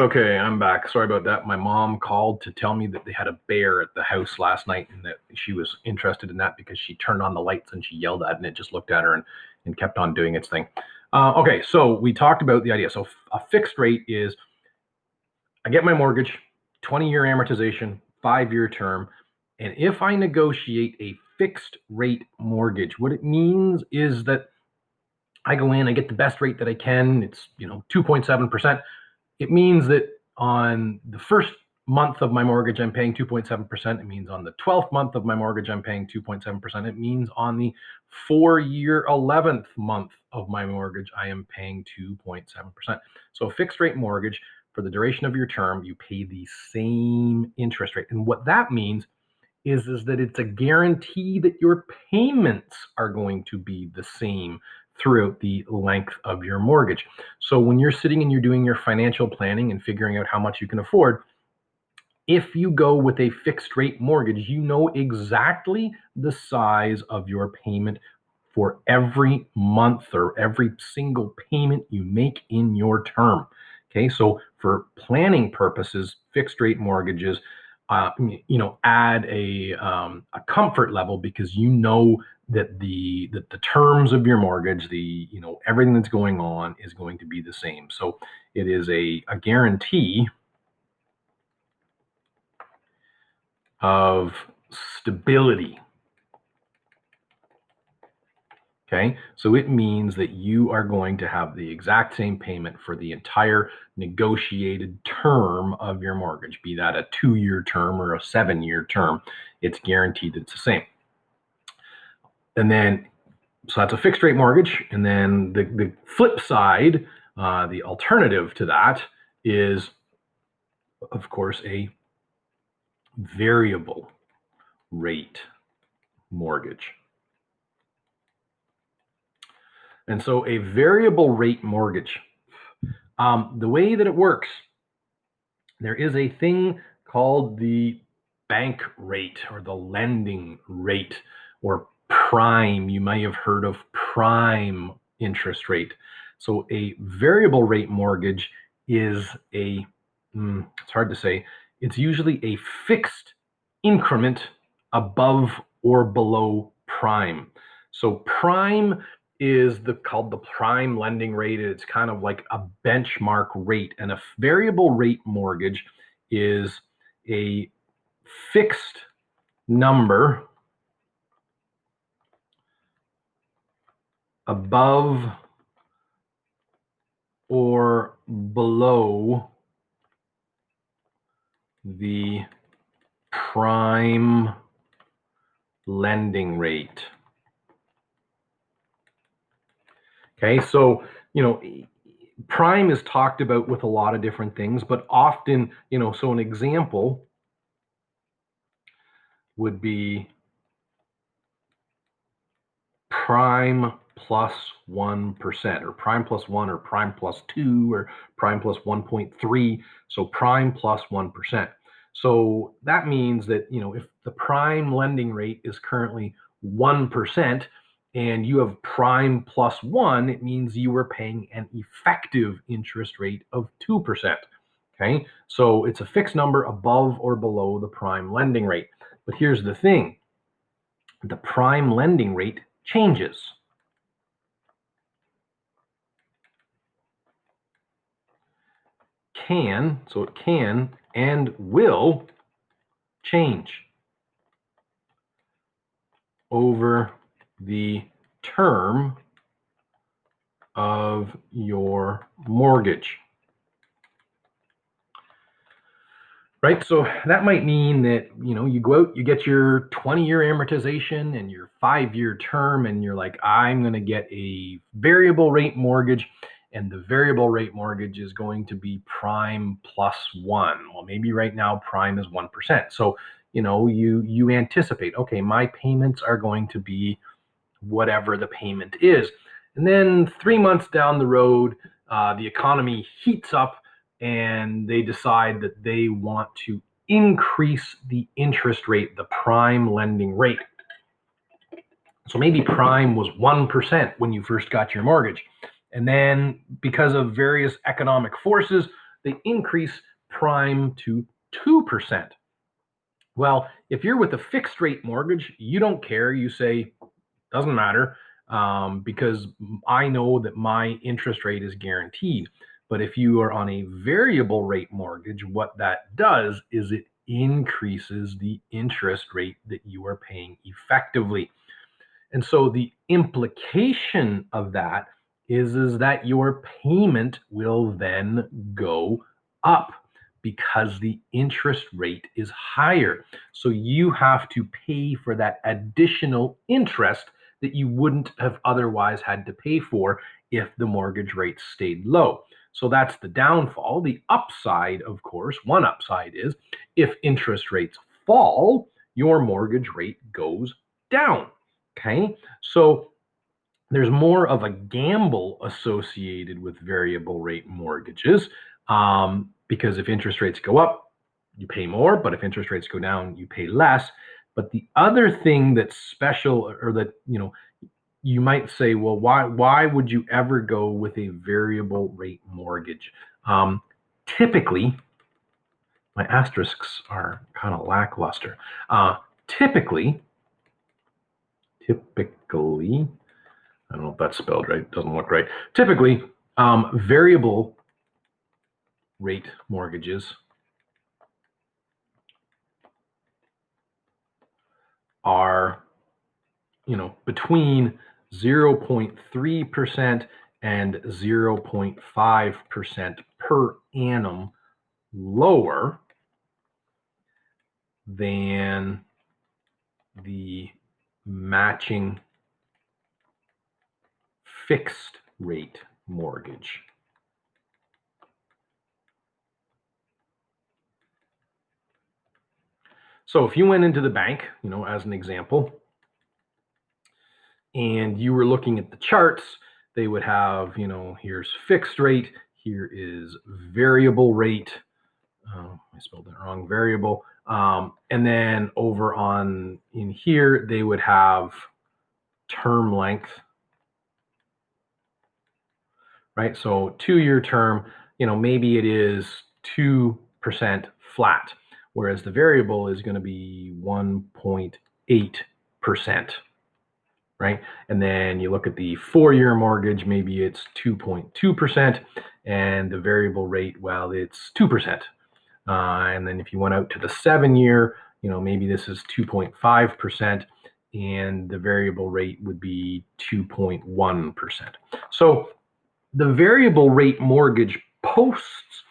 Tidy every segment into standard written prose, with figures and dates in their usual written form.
Okay, I'm back. Sorry about that. My mom called to tell me that they had a bear at the house last night and that she was interested in that because she turned on the lights and she yelled at it and it just looked at her and kept on doing its thing. Okay, so we talked about the idea. So a fixed rate is I get my mortgage, 20-year amortization, 5-year term, and if I negotiate a fixed rate mortgage, what it means is that I go in, I get the best rate that I can. It's 2.7%. It means that on the first month of my mortgage, I'm paying 2.7%. It means on the 12th month of my mortgage, I'm paying 2.7%. It means on the 4-year 11th month of my mortgage, I am paying 2.7%. So a fixed rate mortgage, for the duration of your term, you pay the same interest rate. And what that means is that it's a guarantee that your payments are going to be the same throughout the length of your mortgage. So when you're sitting and you're doing your financial planning and figuring out how much you can afford, if you go with a fixed rate mortgage, you know exactly the size of your payment for every month or every single payment you make in your term. Okay, so for planning purposes, fixed rate mortgages, add a comfort level because you know that the terms of your mortgage, everything that's going on is going to be the same. So it is a guarantee of stability. Okay, so it means that you are going to have the exact same payment for the entire negotiated term of your mortgage, be that a 2-year term or a 7-year term. It's guaranteed it's the same. And then, so that's a fixed rate mortgage. And then the flip side, the alternative to that is, of course, a variable rate mortgage. And so a variable rate mortgage, the way that it works, there is a thing called the bank rate or the lending rate or prime. You may have heard of prime interest rate. So a variable rate mortgage is it's hard to say, it's usually a fixed increment above or below prime. So prime is called the prime lending rate. It's kind of like a benchmark rate, and a variable rate mortgage is a fixed number above or below the prime lending rate. Okay, so prime is talked about with a lot of different things, but often, so an example would be prime plus 1%, or prime plus 1, or prime plus 2, or prime plus 1.3. So prime plus 1%. So that means that, if the prime lending rate is currently 1%, and you have prime plus 1, it means you are paying an effective interest rate of 2%. Okay, so it's a fixed number above or below the prime lending rate. But here's the thing, the prime lending rate changes. So it can and will change over the term of your mortgage. Right, so that might mean that you go out, you get your 20-year amortization and your 5-year term, and you're like, I'm going to get a variable rate mortgage, and the variable rate mortgage is going to be prime plus 1. Well, maybe right now prime is 1%. So you anticipate, okay, my payments are going to be whatever the payment is, and then 3 months down the road, the economy heats up and they decide that they want to increase the interest rate, the prime lending rate. So maybe prime was 1% when you first got your mortgage. And then because of various economic forces, they increase prime to 2%. Well, if you're with a fixed rate mortgage, you don't care. You say, doesn't matter, because I know that my interest rate is guaranteed. But if you are on a variable rate mortgage, what that does is it increases the interest rate that you are paying effectively. And so the implication of that is that your payment will then go up because the interest rate is higher. So you have to pay for that additional interest that you wouldn't have otherwise had to pay for if the mortgage rate stayed low. So that's the downfall. The upside, of course, one upside is if interest rates fall, your mortgage rate goes down. Okay, so there's more of a gamble associated with variable rate mortgages, because if interest rates go up, you pay more, but if interest rates go down, you pay less. But the other thing that's special, or that you might say, well, why would you ever go with a variable rate mortgage? Typically, my asterisks are kind of lackluster. Typically, I don't know if that's spelled right. It doesn't look right. Typically, variable rate mortgages are, between 0.3% and 0.5% per annum lower than the matching fixed rate mortgage. So if you went into the bank, as an example, and you were looking at the charts, they would have, here's fixed rate, here is variable rate. I spelled that wrong, variable. And then over in here, they would have term length, right? So 2-year term, maybe it is 2% flat, whereas the variable is going to be 1.8%. Right? And then you look at the 4-year mortgage, maybe it's 2.2%, and the variable rate, well, it's 2%. And then if you went out to the 7-year, maybe this is 2.5%, and the variable rate would be 2.1%. So the variable rate mortgage posts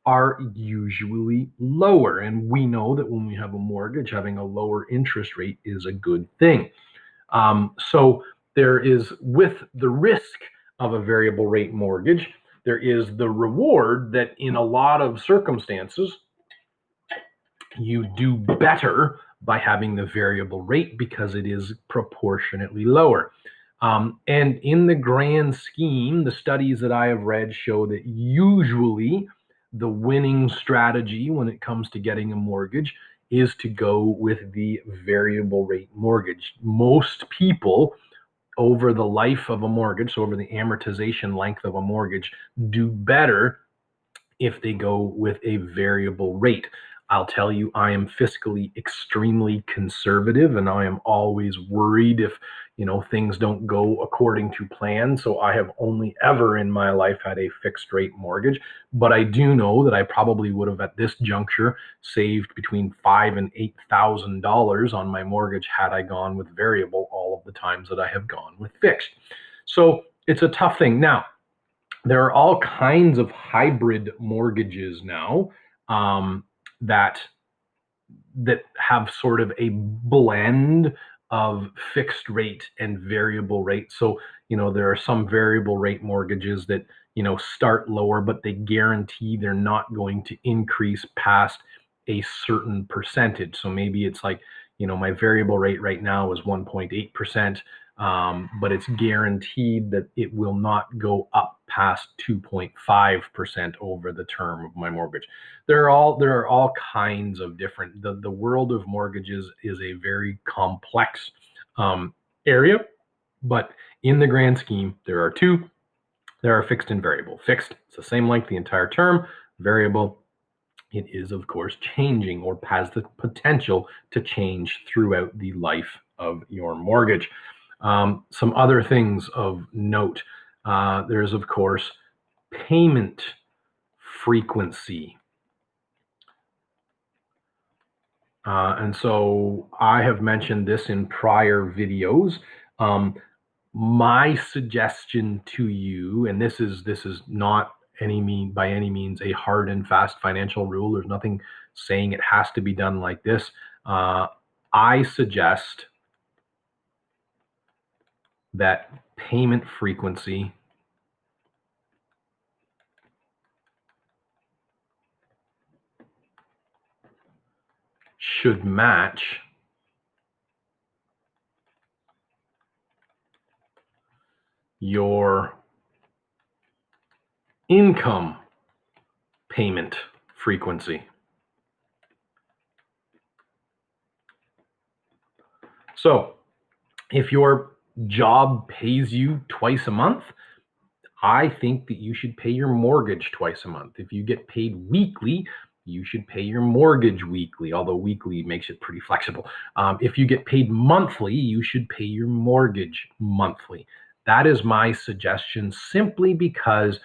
are usually lower. And we know that when we have a mortgage, having a lower interest rate is a good thing. So there is, with the risk of a variable rate mortgage, there is the reward that in a lot of circumstances, you do better by having the variable rate because it is proportionately lower. And in the grand scheme, the studies that I have read show that usually the winning strategy when it comes to getting a mortgage is to go with the variable rate mortgage. Most people over the life of a mortgage, so over the amortization length of a mortgage, do better if they go with a variable rate. I'll tell you, I am fiscally extremely conservative, and I am always worried if, things don't go according to plan. So I have only ever in my life had a fixed rate mortgage, but I do know that I probably would have at this juncture saved between $5,000 and $8,000 on my mortgage had I gone with variable all of the times that I have gone with fixed. So it's a tough thing. Now, there are all kinds of hybrid mortgages now, that have sort of a blend of fixed rate and variable rate. So, there are some variable rate mortgages that, start lower, but they guarantee they're not going to increase past a certain percentage. So maybe it's like, my variable rate right now is 1.8%. But it's guaranteed that it will not go up past 2.5% over the term of my mortgage. There are all kinds of different. The world of mortgages is a very complex area, but in the grand scheme, there are two. There are fixed and variable. Fixed, it's the same length the entire term. variable, it is, of course, changing or has the potential to change throughout the life of your mortgage. Some other things of note, there's, of course, payment frequency. And so I have mentioned this in prior videos. My suggestion to you, and this is not by any means a hard and fast financial rule. There's nothing saying it has to be done like this. I suggest that payment frequency should match your income payment frequency. So if your job pays you twice a month, I think that you should pay your mortgage twice a month. If you get paid weekly, you should pay your mortgage weekly, although weekly makes it pretty flexible. If you get paid monthly, you should pay your mortgage monthly. That is my suggestion, simply because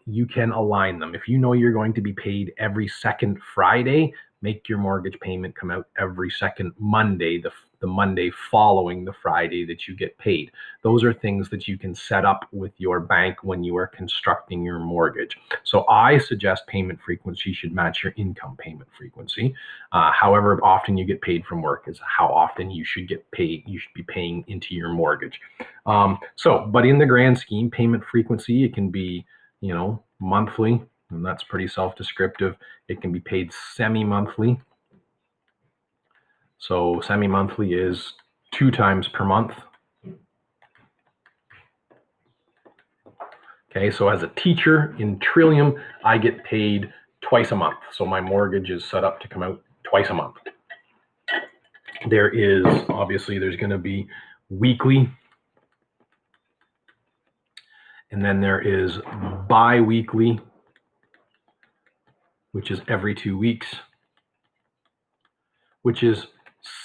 you can align them. If you know you're going to be paid every second Friday, make your mortgage payment come out every second Monday, the Monday following the Friday that you get paid. Those are things that you can set up with your bank when you are constructing your mortgage. So I suggest payment frequency should match your income payment frequency. However often you get paid from work is how often you should get paid. You should be paying into your mortgage. But in the grand scheme, payment frequency, it can be, monthly, and that's pretty self-descriptive. It can be paid semi-monthly. So semi-monthly is 2 times per month. Okay, so as a teacher in Trillium, I get paid twice a month. So my mortgage is set up to come out twice a month. There's going to be weekly, and then there is bi-weekly, which is every 2 weeks, which is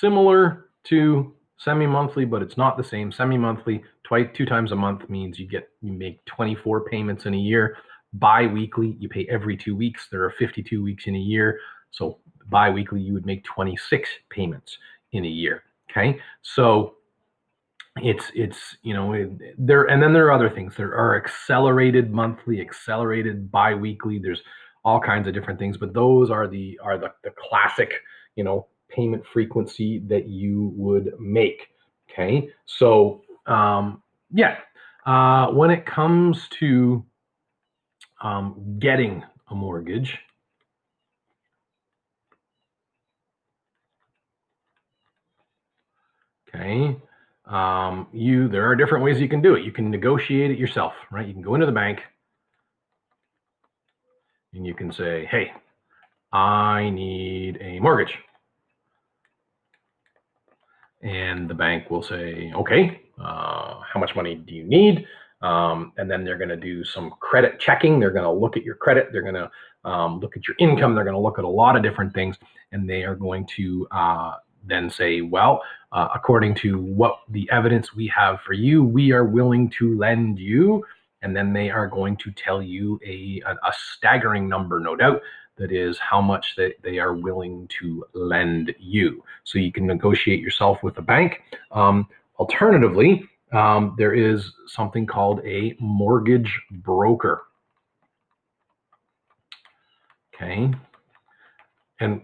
similar to semi-monthly, but it's not the same. Semi-monthly, 2 times a month means you make 24 payments in a year. Bi-weekly, you pay every 2 weeks. There are 52 weeks in a year. So bi-weekly, you would make 26 payments in a year. Okay. So it's there, and then there are other things. There are accelerated monthly, accelerated bi-weekly. There's all kinds of different things, but those are the classic, payment frequency that you would make. Okay. So when it comes to getting a mortgage, okay, there are different ways you can do it. You can negotiate it yourself, right? You can go into the bank and you can say, hey, I need a mortgage. And the bank will say, okay, how much money do you need? And then they're going to do some credit checking. They're going to look at your credit. They're going to look at your income. They're going to look at a lot of different things. And they are going to then say, well, according to what the evidence we have for you, we are willing to lend you. And then they are going to tell you a staggering number, no doubt, that is how much that they are willing to lend you. So you can negotiate yourself with a bank. Alternatively, there is something called a mortgage broker. Okay. And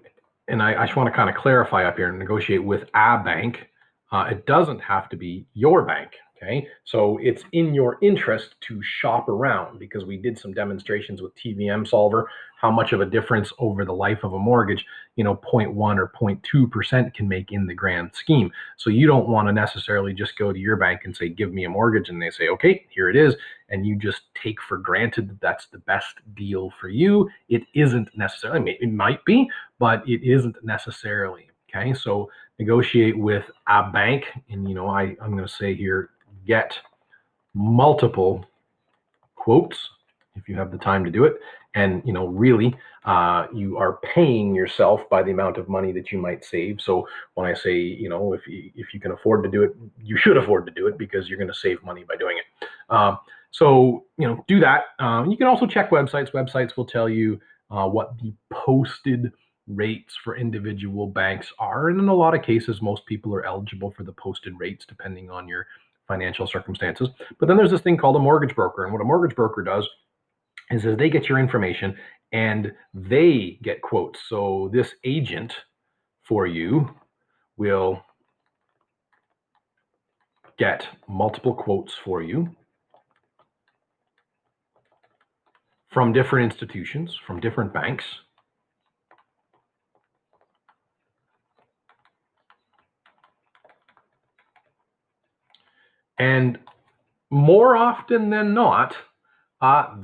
I just want to kind of clarify up here and negotiate with a bank. It doesn't have to be your bank. Okay, so it's in your interest to shop around, because we did some demonstrations with TVM Solver, how much of a difference over the life of a mortgage, 0.1 or 0.2% can make in the grand scheme. So you don't want to necessarily just go to your bank and say, give me a mortgage, and they say, okay, here it is, and you just take for granted that that's the best deal for you. It isn't necessarily. It might be, but it isn't necessarily. Okay, so negotiate with a bank, and I'm going to say here, get multiple quotes. if you have the time to do it. And, really, you are paying yourself by the amount of money that you might save. So when I say, if you can afford to do it, you should afford to do it because you're going to save money by doing it. So, do that. You can also check websites. Websites will tell you what the posted rates for individual banks are. And in a lot of cases, most people are eligible for the posted rates depending on your financial circumstances. But then there's this thing called a mortgage broker. And what a mortgage broker does is they get your information and they get quotes. So this agent for you will get multiple quotes for you from different institutions, from different banks. And more often than not,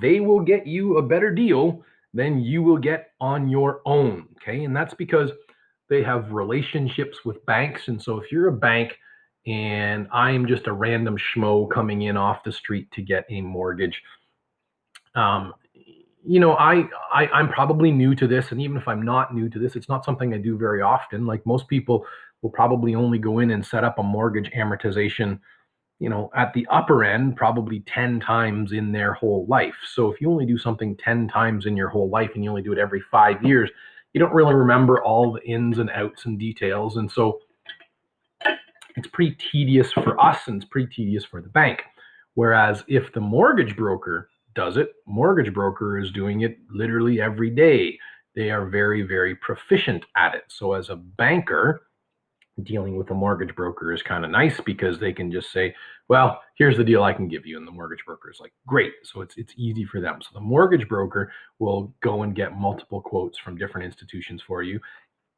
they will get you a better deal than you will get on your own. Okay. And that's because they have relationships with banks. And so if you're a bank and I'm just a random schmo coming in off the street to get a mortgage, um, I'm probably new to this. And even if I'm not new to this, it's not something I do very often. Like most people will probably only go in and set up a mortgage amortization at the upper end, probably 10 times in their whole life. So if you only do something 10 times in your whole life and you only do it every 5 years, you don't really remember all the ins and outs and details. And so it's pretty tedious for us and it's pretty tedious for the bank. Whereas if the mortgage broker does it, mortgage broker is doing it literally every day. They are very, very proficient at it. So as a banker, dealing with a mortgage broker is kind of nice because they can just say, well, here's the deal I can give you. And the mortgage broker is like, great. So it's easy for them. So the mortgage broker will go and get multiple quotes from different institutions for you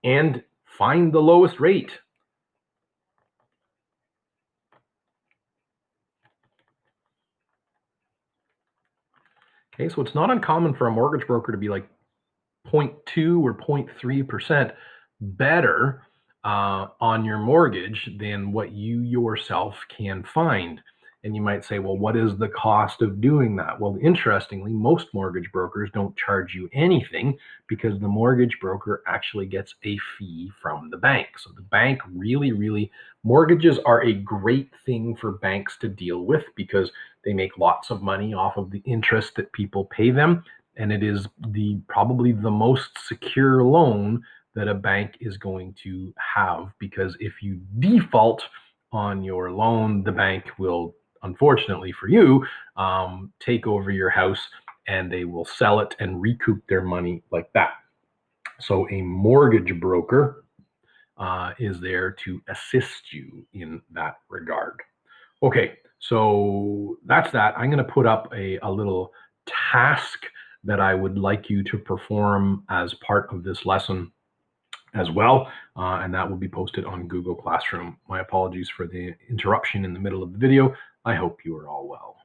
and find the lowest rate. Okay, so it's not uncommon for a mortgage broker to be like 0.2 or 0.3% better on your mortgage than what you yourself can find. And you might say, well, what is the cost of doing that? Well, interestingly, most mortgage brokers don't charge you anything because the mortgage broker actually gets a fee from the bank. So the bank really, mortgages are a great thing for banks to deal with because they make lots of money off of the interest that people pay them, and it is probably the most secure loan that a bank is going to have, because if you default on your loan, the bank will, unfortunately for you, take over your house and they will sell it and recoup their money like that. So a mortgage broker is there to assist you in that regard. Okay, so that's that. I'm going to put up a little task that I would like you to perform as part of this lesson as well, and that will be posted on Google Classroom. My apologies for the interruption in the middle of the video. I hope you are all well.